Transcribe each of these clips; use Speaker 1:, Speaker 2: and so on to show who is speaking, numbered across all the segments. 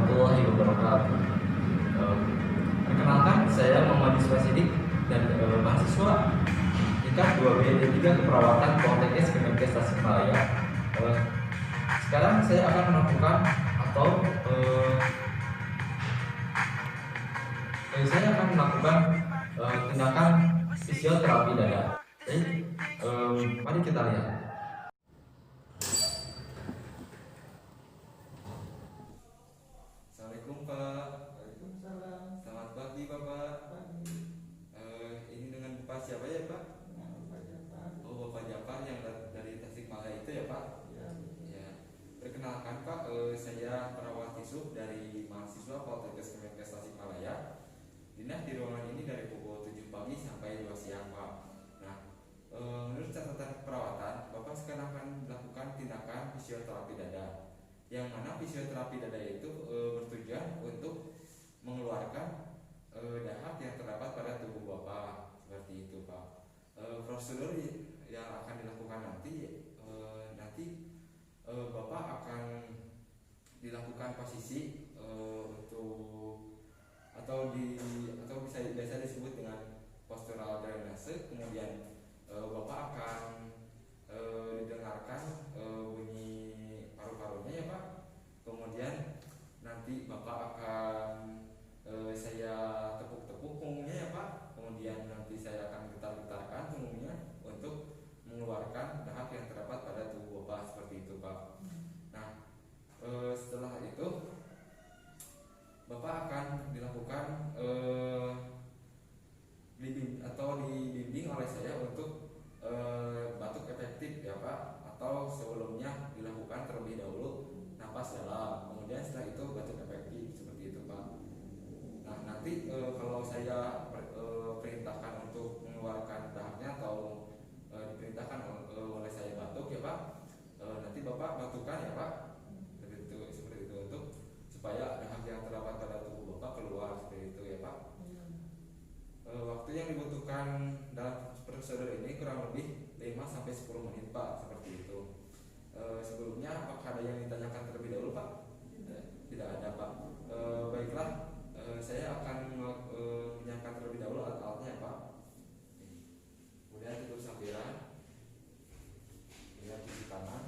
Speaker 1: warahmatullahi wabarakatuh. Eh, Perkenalkan, saya Muhammad Iswa Sidik dan mahasiswa tingkat 2B D3 Keperawatan Poltekkes Kemenkes Tasikmalaya. Sekarang saya akan melakukan atau saya akan melakukan tindakan fisioterapi dada. Jadi, mari kita lihat. Assalamualaikum Pak.
Speaker 2: Waalaikumsalam.
Speaker 1: Selamat pagi Bapak.
Speaker 2: Pagi.
Speaker 1: Ini dengan Bapak siapa ya Pak?
Speaker 2: Pak Jafar.
Speaker 1: Oh, Bapak Jafar yang dari Tasikmalaya itu ya Pak?
Speaker 2: Ya.
Speaker 1: Ya. Perkenalkan Pak, saya perawat Yusuf dari mahasiswa Poltekkes Kemenkes Tasikmalaya. Dinas di ruangan ini dari pukul 7 pagi sampai 2 siang Pak. Nah, menurut catatan perawatan, Bapak sekarang akan melakukan tindakan fisioterapi dada. Yang mana fisioterapi dada itu bertujuan untuk mengeluarkan dahak yang terdapat pada tubuh Bapak, seperti itu Pak. Prosedur yang akan dilakukan nanti Bapak akan dilakukan posisi untuk atau bisa biasa disebut dengan postural drainase. Kemudian Bapak akan didengarkan bunyi paru-parunya ya Pak. Kemudian nanti Bapak akan saya tepuk-tepuk punggungnya ya Pak. Kemudian nanti saya akan getar-getarkan punggungnya untuk mengeluarkan dahak yang terdapat pada tubuh Bapak, seperti itu Pak. Nah, setelah itu Bapak akan dilakukan dibimbing oleh saya untuk batuk efektif ya Pak, atau sebelumnya dilakukan terlebih dahulu napas dalam, kemudian setelah itu batuk efektif, seperti itu Pak. Nah, nanti kalau saya perintahkan untuk mengeluarkan dahaknya atau diperintahkan oleh saya batuk ya Pak, nanti Bapak batukan ya Pak, seperti itu untuk supaya dahak yang terdapat pada tubuh Bapak keluar, seperti itu ya Pak. Waktu yang dibutuhkan dalam prosedur ini kurang lebih 5-10 menit Pak, seperti itu. Sebelumnya apakah ada yang ditanyakan terlebih dahulu Pak? Tidak ada Pak. Baiklah, saya akan menyiapkan terlebih dahulu alat-alatnya Pak. Kemudian tutup sampiran, lihat cuci tangan.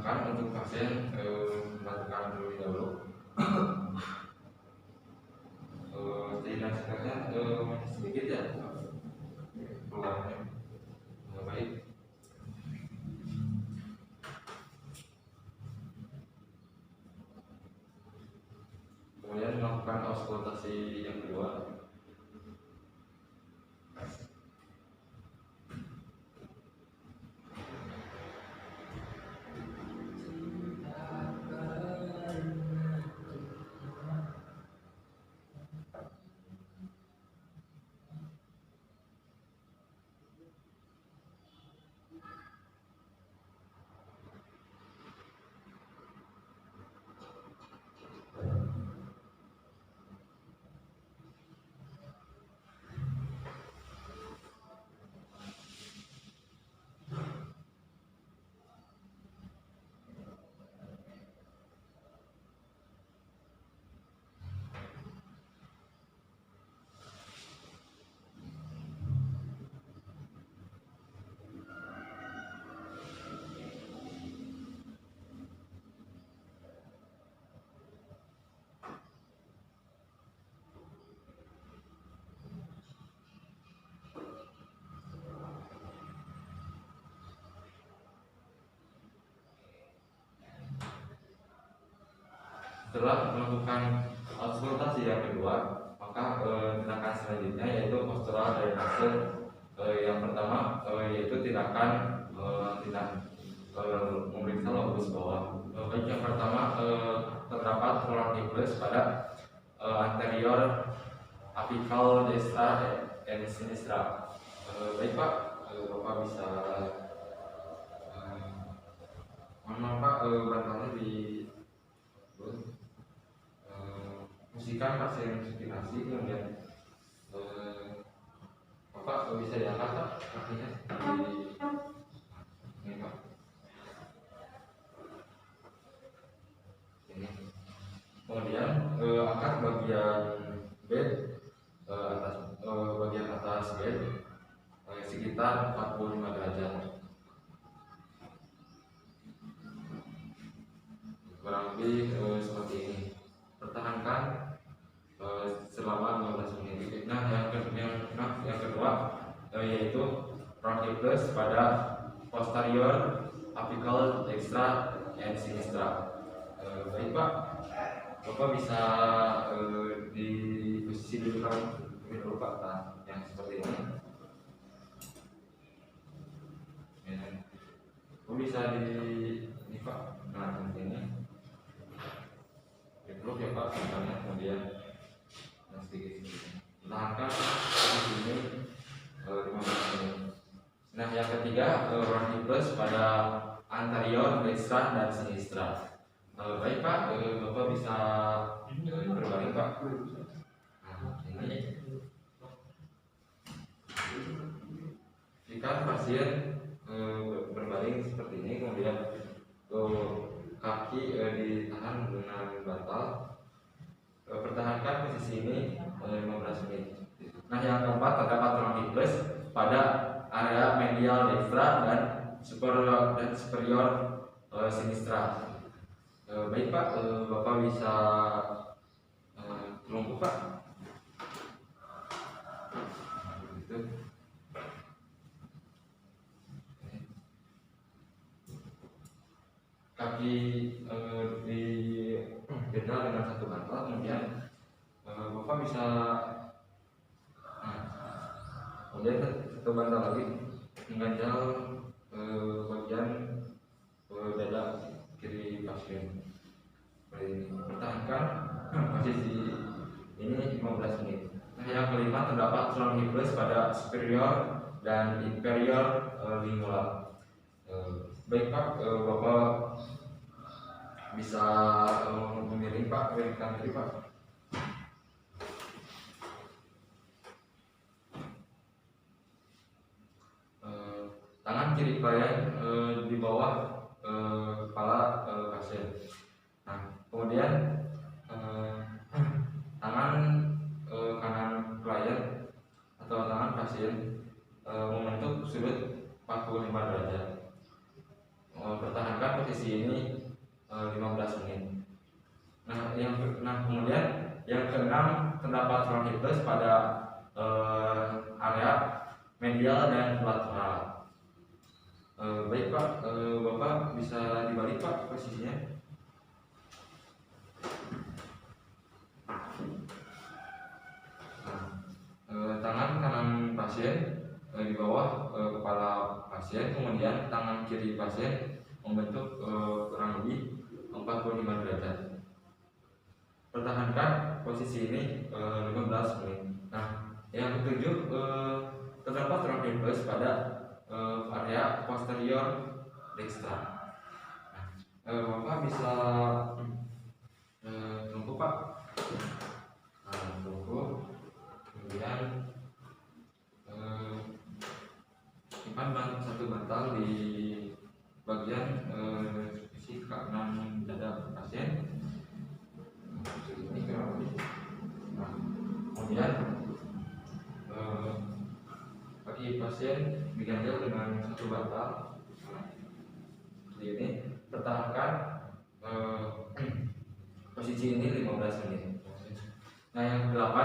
Speaker 1: Misalkan untuk pasien melakukan terlebih dahulu dinasihatnya sedikit ya keluarnya. Baik, kemudian melakukan auskultasi yang kedua. Setelah melakukan auskultasi yang kedua, maka tindakan selanjutnya yaitu postural drainase. Yang pertama yaitu tindakan memeriksa lobus bawah. Baik, yang pertama terdapat prolongicus pada anterior apical destra and sinistra. Baik Pak, Bapak bisa mohon maaf Pak, bantuannya di musikan pasien supinasi, kemudian Bapak bisa diangkat Pak kakinya di ini Pak. Ini. Kemudian angkat bagian bed bagian atas bed sekitar 45 derajat. Kurang lebih seperti ini. Pertahankan selama 15 menit. Nah, yang kedua yaitu bronchicles pada posterior apical dextra and sinistra. Baik Pak, Bapak bisa di posisi dulu Pak, nah, yang seperti ini. Bisa di ini Pak, nah seperti ini. Dipeluk ya Pak, kemudian sedikit tahankan di sini 15 menit. Nah, yang ketiga bronchicles pada anterior dextra dan sinistra. Baik Pak, Bapak bisa berbaring Pak. Nah, ini jika pasien berbaring seperti ini, kemudian kaki ditahan dengan bantal. Pertahankan posisi ini 15 menit. Nah, yang keempat terdapat bronchicles pada area medial dextra dan superior sinistra. Baik Pak, Bapak bisa melungkup Pak. Kaki dibendal dengan satu bantal, kemudian Bapak bisa kemudian satu bantal lagi mengganjal bagian dada kiri pasien. Pertahankan posisi ini 15 menit. Nah, yang kelima terdapat bronchicles pada superior dan inferior lingula. Baik Pak, Bapak bisa memiring Pak, miringkan diri Pak. Tangan kiri klien di bawah kepala pasien. Nah, kemudian tangan kanan klien atau tangan pasien membentuk sudut 45 derajat. Pertahankan posisi ini 15 menit. Kemudian yang keenam terdapat front hip thrust pada area medial dan lateral. Baik Pak, Bapak bisa dibalik Pak posisinya. Tangan kanan pasien di bawah kepala pasien, kemudian tangan kiri pasien membentuk kurang lebih 45 derajat. Pertahankan posisi ini 15 menit. Nah, yang ketujuh terdapat front hip thrust pada area posterior dextra. Bapak bisa tunggu Pak. Tunggu. Kemudian simpan satu bantal di bagian sisi kanan dada pasien. Ini kurang lebih. Kemudian kaki pasien diganjel dengan satu bantal seperti ini. Pertahankan posisi ini 15 menit. Nah, yang ke-8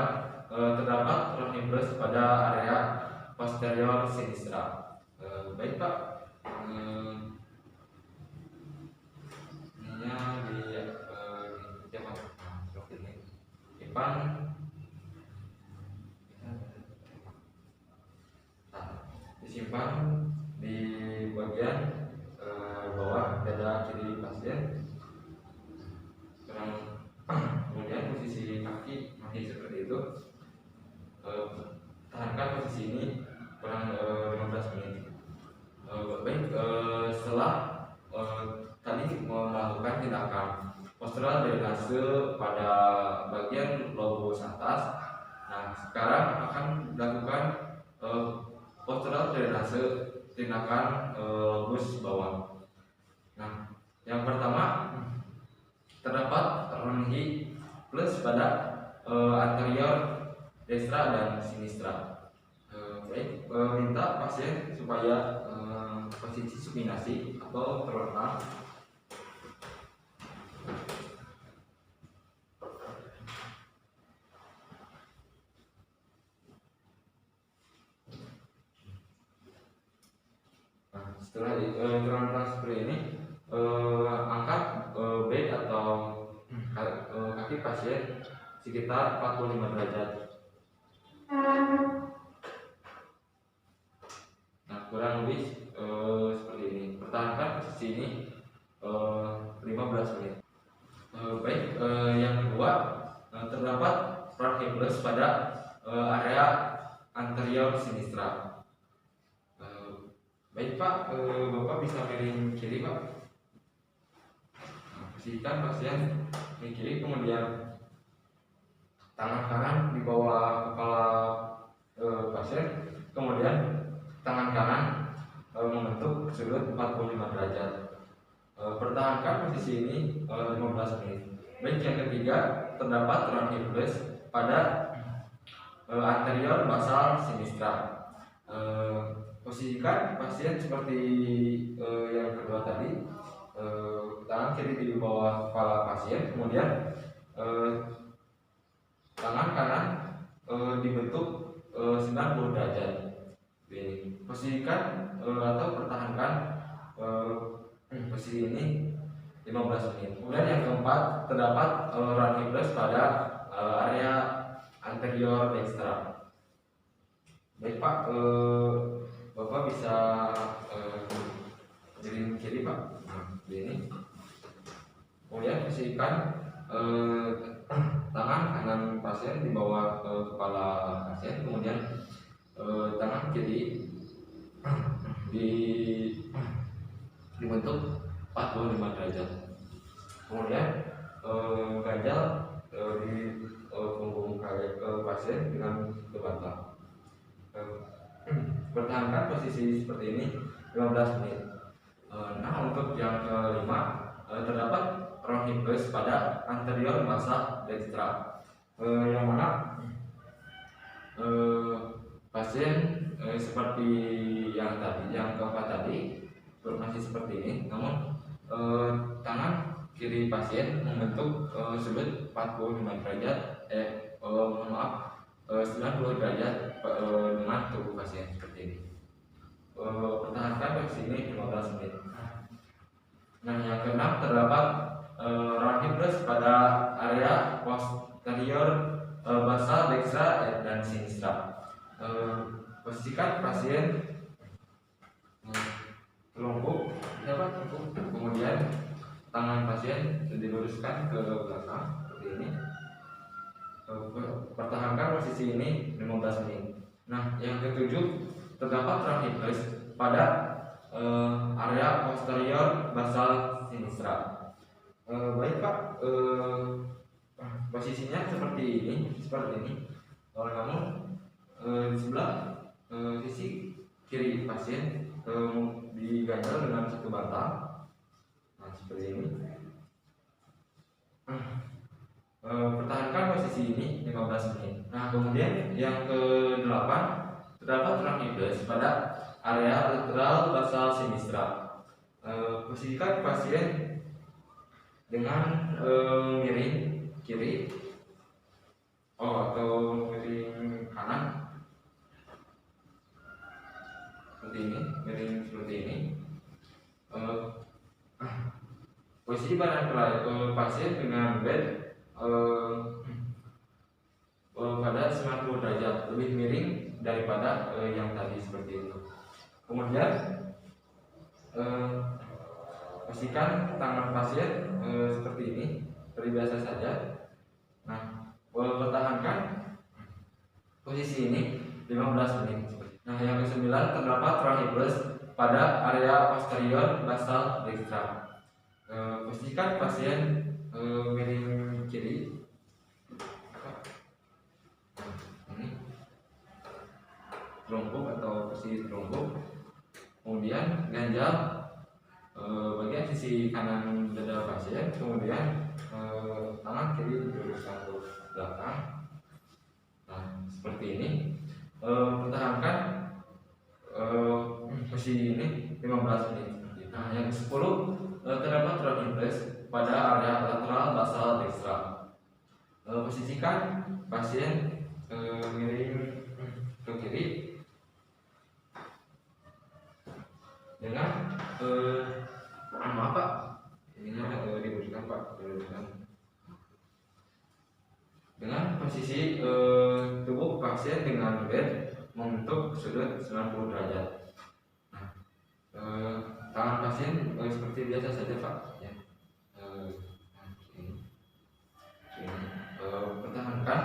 Speaker 1: terdapat front hip thrust pada area posterior sinistra. Baik Pak, ininya disimpan di bagian bawah dada kiri pasien. Kemudian posisi kaki masih seperti itu. Tahankan posisi ini kurang 15 menit. Baik, setelah tadi melakukan tindakan postural drainase pada bagian lobus atas, nah sekarang akan dilakukan postural drainase tindakan lobus bawah. Nah, yang pertama terdapat front hip thrust pada anterior dextra dan sinistra. Baik, minta pasien supaya posisi supinasi atau terlentang. Nah, setelah terlentang seperti ini, angkat bed atau kaki pasien sekitar 45 derajat. Nah, kurang lebih seperti ini. Pertahankan posisi ini 15 menit. Baik, yang kedua terdapat front hip thrust pada area anterior sinistra. Baik Pak, Bapak bisa miring kiri Pak. Posisikan pasien di kiri, kemudian tangan kanan di bawah kepala pasien, kemudian tangan kanan membentuk sudut 45 derajat. Pertahankan posisi ini 15 menit. Baik, yang ketiga terdapat front hip thrust pada anterior basal sinistra. Posisikan pasien seperti yang kedua tadi. Tangan kiri di bawah kepala pasien, kemudian tangan kanan dibentuk 90 derajat. Posisikan atau pertahankan posisi ini 15 menit. Kemudian yang keempat terdapat front hip thrust pada area anterior dextra. Baik Pak, Bapak bisa miring kiri Pak. Ini. Kemudian posisikan tangan kanan pasien di bawah kepala pasien, kemudian tangan kiri dibentuk 45 derajat. Kemudian ganjal di punggung pasien dengan bantal. Pertahankan posisi seperti ini 15 menit. Nah, untuk yang kelima terdapat front hip thrust pada anterior basal dextra, yang mana pasien seperti yang tadi, yang keempat tadi masih seperti ini, namun kiri pasien membentuk sudut 45 derajat, 90 derajat dengan tubuh pasien seperti ini. Pertahankan posisi ini 15 menit. Nah, yang keenam terdapat rahim plus pada area posterior basal, dextra, dan sinistra. Posisikan pasien telungkup, kemudian tangan pasien diluruskan ke belakang seperti ini. Pertahankan posisi ini 15 menit. Nah, yang ketujuh terdapat rahim plus pada area posterior basal sinistra. Baik Pak, posisinya seperti ini. Namun di sebelah sisi kiri pasien diganjal dengan satu batang. Nah, seperti ini. Pertahankan posisi ini 15 menit. Nah, kemudian yang ke-8 terdapat rahim plus pada area lateral basal sinistra. Posisikan pasien dengan miring kiri atau miring kanan seperti ini, miring seperti ini. Posisi badan pasien dengan bed pada 90 derajat, lebih miring daripada yang tadi seperti itu. Kemudian pastikan tangan pasien seperti ini, seperti biasa saja. Nah, pertahankan posisi ini 15 menit. Nah, yang ke-9 terdapat rahim plus pada area posterior basal dextra. Pastikan pasien miring kiri. Ini telungkup atau posisi telungkup. Kemudian ganjal bagian sisi kanan dada pasien, kemudian tangan kiri diluruskan ke belakang. Nah, seperti ini. Pertahankan posisi ini 15 menit. Nah, yang ke-10 terdapat rahim plus pada area lateral basal dextra. Posisikan pasien miring ke kiri dengan maaf Pak, ininya diberikan Pak, dengan posisi tubuh pasien dengan bed membentuk sudut 90 derajat. Nah, tangan pasien seperti biasa saja Pak, ya. Pertahankan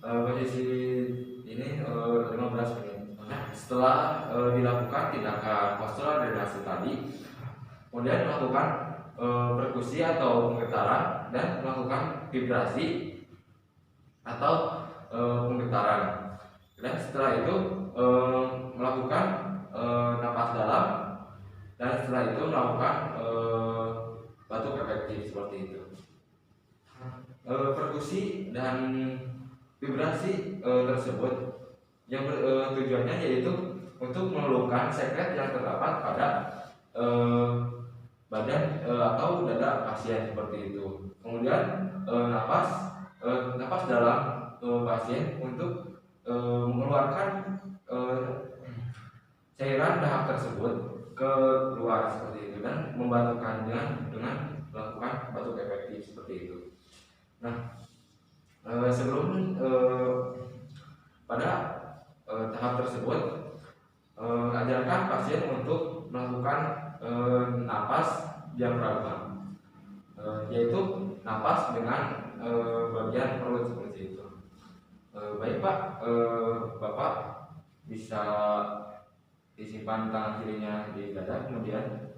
Speaker 1: posisi ini 15 menit. Nah, setelah dilakukan tindakan postural drenase tadi, kemudian melakukan perkusi atau penggetaran dan melakukan vibrasi atau penggetaran. Dan setelah itu melakukan napas dalam, dan setelah itu melakukan batuk efektif seperti itu. Perkusi dan vibrasi tersebut yang tujuannya yaitu untuk meluluhkan sekret yang terdapat pada badan atau dada pasien seperti itu. Kemudian napas dalam pasien untuk mengeluarkan cairan dahak tersebut ke luar seperti itu dan membantukan dengan melakukan batuk efektif seperti itu. Nah, sebelum pada tahap tersebut ajarkan pasien untuk melakukan napas diafragma, yaitu napas dengan bagian perut seperti itu. Baik Pak, Bapak bisa disimpan tangan kirinya di dada, kemudian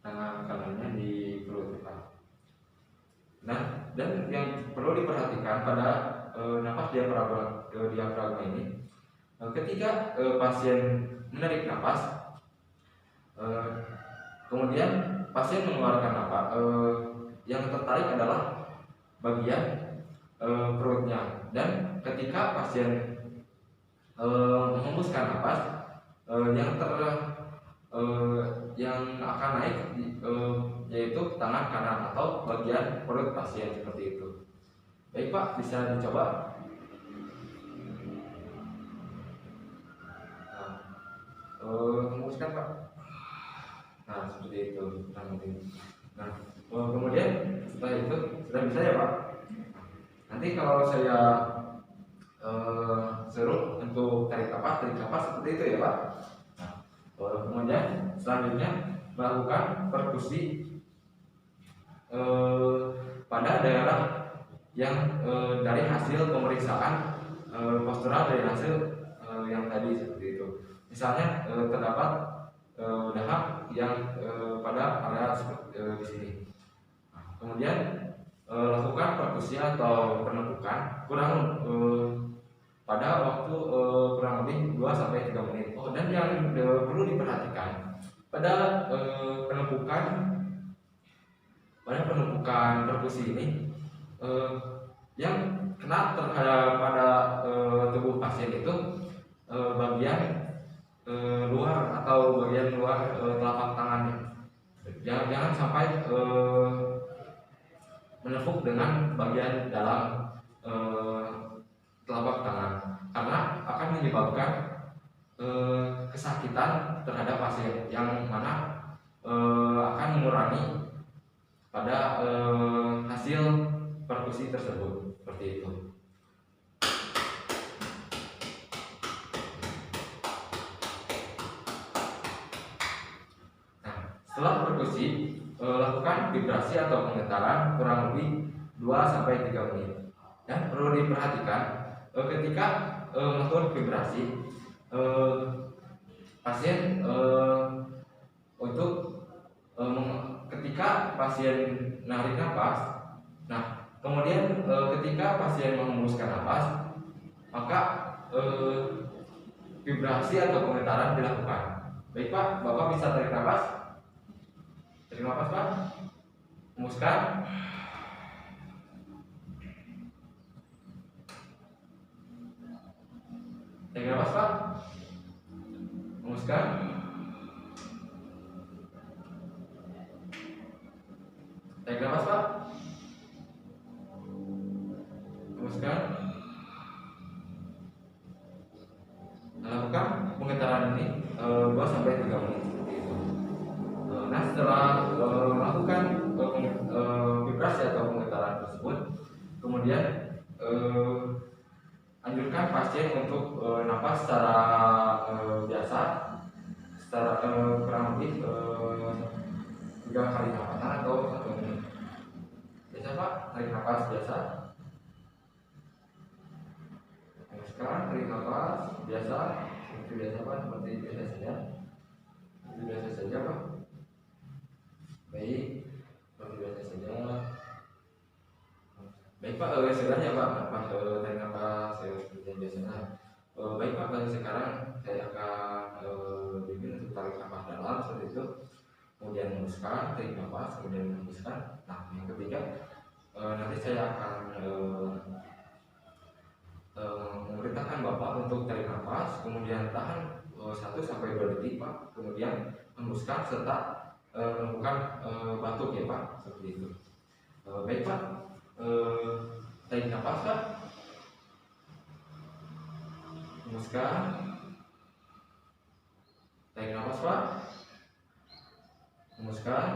Speaker 1: tangan kanannya di perut Pak. Nah, dan yang perlu diperhatikan pada napas diafragma ini, ketika pasien menarik napas, kemudian pasien mengeluarkan napas, yang tertarik adalah bagian perutnya, dan ketika pasien menghembuskan napas, yang yang akan naik yaitu tangan kanan atau bagian perut pasien seperti itu. Baik Pak, bisa dicoba. Nah, hembuskan Pak. Nah seperti itu. Nah, kemudian setelah itu sudah bisa ya Pak. Nanti kalau saya suruh untuk tarik kapas seperti itu ya Pak. Nah, kemudian selanjutnya melakukan perkusi pada daerah yang dari hasil pemeriksaan postural dari hasil yang tadi seperti itu. Misalnya terdapat dahak yang pada area di sini. Nah, kemudian lakukan perkusi atau penumpukan pada waktu kurang lebih 2-3 menit. Dan yang perlu diperhatikan pada penumpukan perkusi ini yang kena terhadap pada tubuh pasien itu bagian luar atau bagian luar telapak tangannya. Jangan sampai menepuk dengan bagian dalam telapak tangan, karena akan menyebabkan kesakitan terhadap pasien yang mana akan mengurangi pada hasil perkusi tersebut seperti itu. Nah, setelah perkusi lakukan vibrasi atau pengetaran kurang lebih 2-3 menit. Dan perlu diperhatikan ketika melakukan vibrasi pasien untuk ketika pasien menarik nafas, nah kemudian ketika pasien menghembuskan nafas, maka vibrasi atau pengetaran dilakukan. Baik Pak, Bapak bisa tarik nafas. Tarik nafas Pak. Hembuskan. Tarik nafas Pak. Hembuskan. Tarik nafas Pak. Hembuskan. Lakukan pengetaran ini 2-3 menit seperti itu. Nah setelah melakukan vibrasi atau pengetaran tersebut, kemudian anjurkan pasien untuk nafas secara biasa, secara kurang lebih 3 kali nafas atau 1 menit. Biasa Pak, tarik nafas biasa. Sekarang tarik nafas biasa, seperti biasa Pak, seperti biasa saja. Seperti biasa saja Pak. Baik, seperti biasa saja. Baik Pak, sudah ya Pak, tarik nafas seperti biasanya. Baik Pak, sekarang saya akan bimbing untuk tarik nafas dalam seperti itu. Kemudian hembuskan, tarik nafas, kemudian hembuskan. Nah, yang ketiga nanti saya akan memerintahkan Bapak untuk tarik nafas, kemudian tahan 1-2 detik Pak, kemudian hembuskan serta melakukan batuk ya Pak, seperti itu. Baik Pak, tarik nafas Pak, hembuskan, tarik nafas Pak, hembuskan.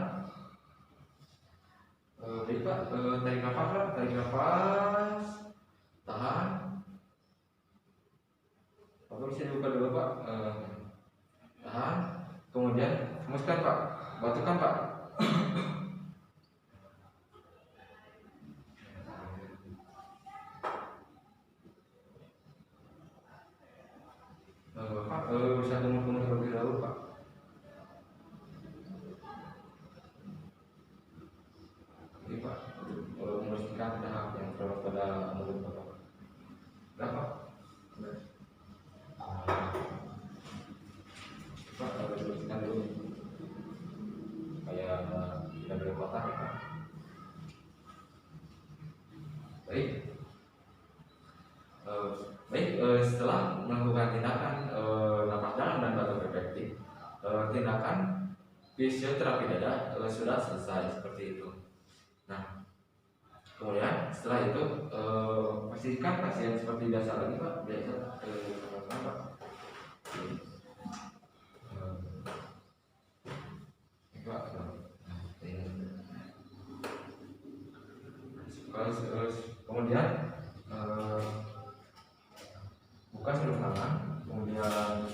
Speaker 1: Baik Pak, tarik nafas Pak, tarik nafas, tahan. Bapak bisa dibuka dulu Pak, tahan, kemudian hembuskan Pak, batukkan Pak. Bapak bisa tunggu terlebih dahulu Pak. Ini Pak, membersihkan dahak yang terdapat pada mulut Bapak. Berapa? Pak, bersihkan dulu supaya tidak berkotak ya Pak. Baik. Baik, setelah melakukan tindakan nafas dalam dan batuk efektif, tindakan tindakan fisioterapi dada sudah selesai seperti itu. Nah, kemudian setelah itu pastikan pasien seperti biasa lagi Pak, biasa apa? Kemudian buka sarung tangan, kemudian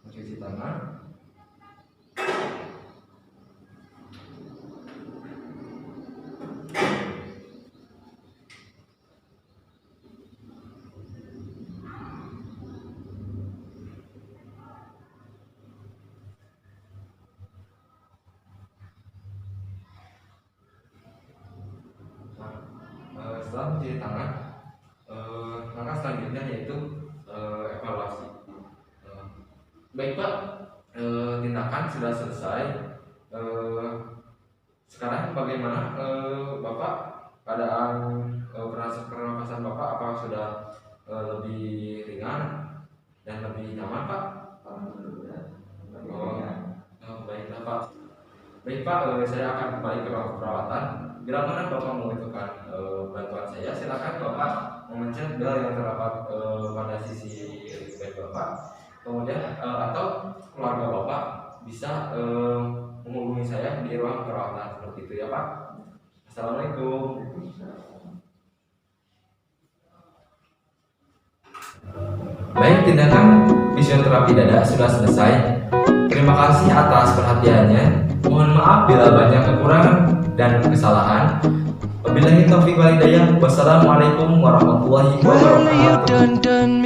Speaker 1: mencuci tangan. Setelah mencuci tangan, langkah selanjutnya yaitu evaluasi. Baik Pak, tindakan sudah selesai. Sekarang bagaimana Bapak keadaan pernafasan Bapak? Apakah sudah lebih ringan dan lebih nyaman Pak? Baiklah Pak. Baik Pak, saya akan kembali ke ruang perawatan. Bila mana Bapak membutuhkan bantuan saya, silakan Bapak memencet bel yang terdapat pada sisi bed Bapak. Kemudian atau keluarga Bapak bisa menghubungi saya di ruang perawatan seperti itu ya Pak. Assalamualaikum. Baik, tindakan fisioterapi dada sudah selesai. Terima kasih atas perhatiannya. Mohon maaf bila banyak kekurangan dan kesalahan. Wabillahi taufiq wal hidayah. Wassalamualaikum warahmatullahi wabarakatuh.